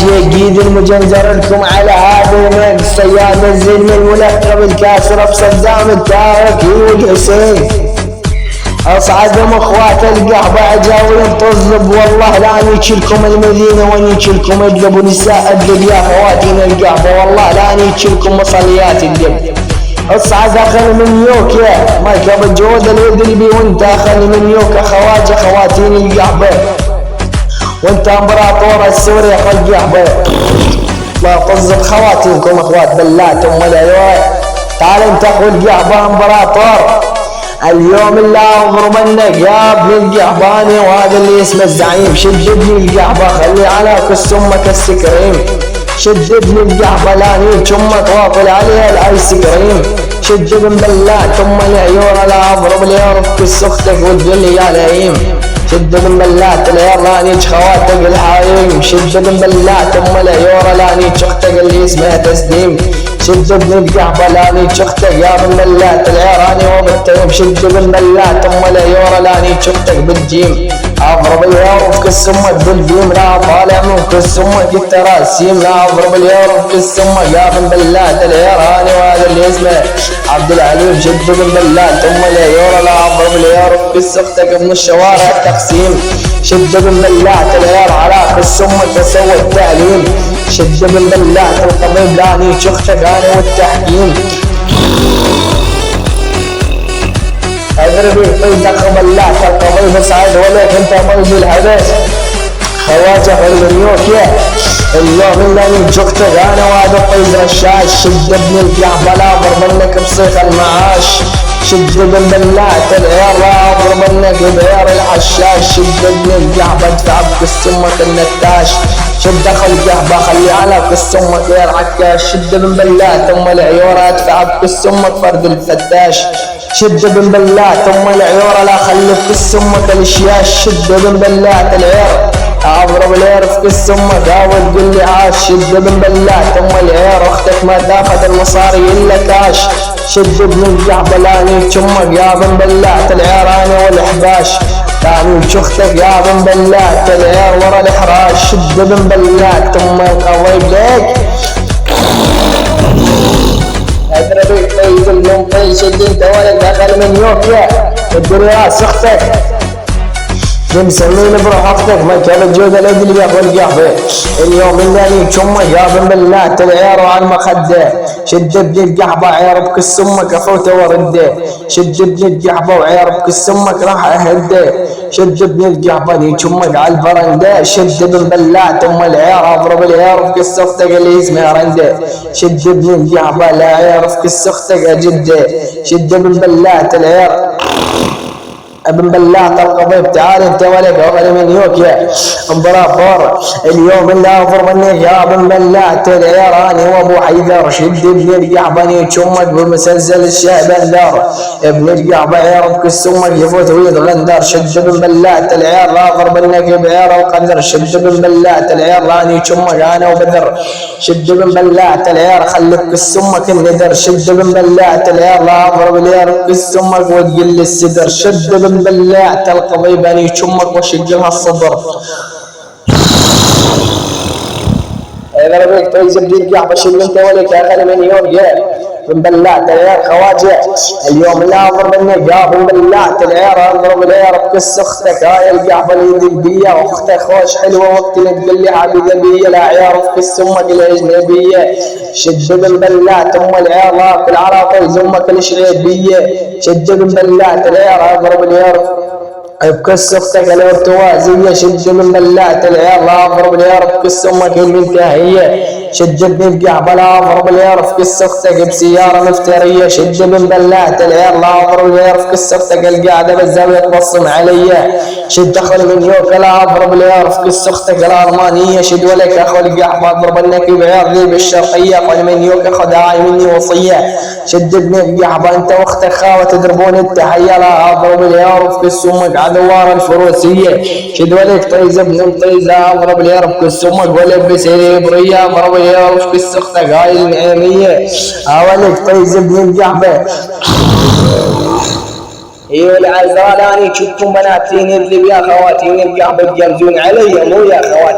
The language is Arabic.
يقيد المجنزر لكم على هذا المجد صياد الزلم الملقب الكاسر بصدام التارك والحسين اصعدهم اخوات القحبة عجاوين طزب والله لا نيتشلكم المدينة ونيتشلكم الدب ونساء الدب يا خواتين القحبة والله لا نيتشلكم مصليات الدب اصعد اخل من يوك يا مركب الجود الادربي وانت اخل من يوك خواجة خواتين القحبة وانت امبراطور السوري اخو القحبة لا طزب خواتينكم اخوات بلات ام العيون تعال انت اخو القحبة امبراطور اليوم اللي اضرب منك يا ابن القحباني وهذا اللي اسمه الزعيم شد ابن القحبة خلي على كس امك السكريم شد ابن القحبة لا نيك امك واطل عليها الايس كريم شد ابن بلات ام العيون لا اضرب اليوم كس اختك وتقولي يا لئيم شد ابن بلات العيون لا نيك خواتك الحريم شد ابن بلات ام العيون لا نيك اختك اللي اسمها تسليم شد ابن القحبة لا نيك اختك يا ابن بلات العيراني وبالتيم شد ابن بلات ام العيون لا نيك اختك بالجيم اضرب اليوم في كس امك بالجيم لا طالع من كس امك التراسيم لا اضرب اليوم في كس امك يا ابن بلات العيراني وهذا اللي اسمه عبد العليم شد ابن بلات ام العيون لا اضرب اليوم في كس اختك من الشوارع التقسيم شد ابن بلات العيال على كس امك وسوى التعليم شد ابن بلات القضيب لا نيك اختك انا والتحكيم اضربي طيدك بلات القضيب اصعد ولك انت موجي الحدث خواجه المليوك يا اليوم اللي نيك اختك انا وهذا الطيب رشاش شد ابن القحبة لا اضرب منك بصيغ المعاش شد ابن بلات العيار لا اضرب منك بعيار الحشاش شد ابن القحبة ادفع بكس امك النتاش شد اخو القحبة خلي على كس امك يا العكاش شد ابن بلات ام العيورة ادفع بكس امك فرد الفتاش شد ابن بلات ام العيورة لا خلي بكس امك الاشياش شد ابن بلات العيار اضرب العير في كس امك او تقول لي عاش شد ابن بلات ام العيار اختك ما تاخذ المصاري الا كاش شد ابن القحبة لا نيك امك يا ابن بلات العيراني والاحباش لا نيك اختك يا ابن بلات العير ورا الاحراش شد ابن بلات ام القضيب ليك اضربي طيب المنطي شد انت ولد اخر من يوكيا الدنيا اختك مسمين بروح اختك ما كان الجود الادلي يا اخو القحبة اليوم اللي نيك امك يا ابن بلات العير وعلى المخده شد ابن القحبة عير بكس امك افوته ورده شد ابن القحبة وعير بكس امك راح اهده شد ابن القحبة نيك امك على البرنده شد ابن بلات ام العير اضرب العير بكس اختك اللي اسمها رنده شد ابن القحبة لا عير بكس اختك جده شد ابن بلات العير ابن بلات القضيب تعال انت ولك اغلى من يوكيا امبراطور اليوم اللي اضرب منك يا ابن بلات العيراني وابو حيدر شد ابن القحبة نيك امك بمسلسل الشهبندر ابن القحبة عير بكس امك يفوت ويتغندر شد ابن بلات العير لا اضرب منك بعير وقدر شد ابن بلات العير لا نيك امك انا وبدر شد ابن بلات العير خلي بكس امك الندر شد ابن بلات العير لا اضرب العير بكس امك وتقل السدر شد ابن بلات القضيب نيك امك وشقلها الصدر اذا ربيك طيب ابن القحبة شد انت ولك اخر من يوم يا ابن بلات العير خواجه اليوم لا اضرب منك يا ابن بلات العير اضرب العير بكس اختك هاي القحبة اليدبية واختك خوش حلوة وقت اللي تقول لي حبيبة بيا لا عير بكس امك الاجنبية شد ابن بلات ام العير راكل على طيز امك الشعيبية شد ابن بلات العير اضرب العير بكس اختك الارتوازية شد ابن بلات العير لا اضرب العير بكس امك المنتهية شد ابن القحبة لا اضرب العير في كس اختك بسيارة مفترية شد ابن بلات العير لا اضرب العير في كس اختك القاعدة بالزاوية تبصم علي شد اخو المنيوك لا اضرب العير في كس اختك الارمانية شد ولك اخو القحبة اضرب النكي بعير ذي بالشرقية اخو المنيوك اخو داعي مني وصية شد ابن القحبة انت واختك خاوة تضربون التحية لا اضرب العير في كس امك عدوار الفروسية شد ولك طيز ابن طيز اضرب العير في كس امك ولبس برية اضرب العير في كس اختك هاي العيرية اولك طيز ابن القحبة ايوه العزراني شفتم بناتين اللي يا خواتين القحبة تجرزون علي مو يا خواتين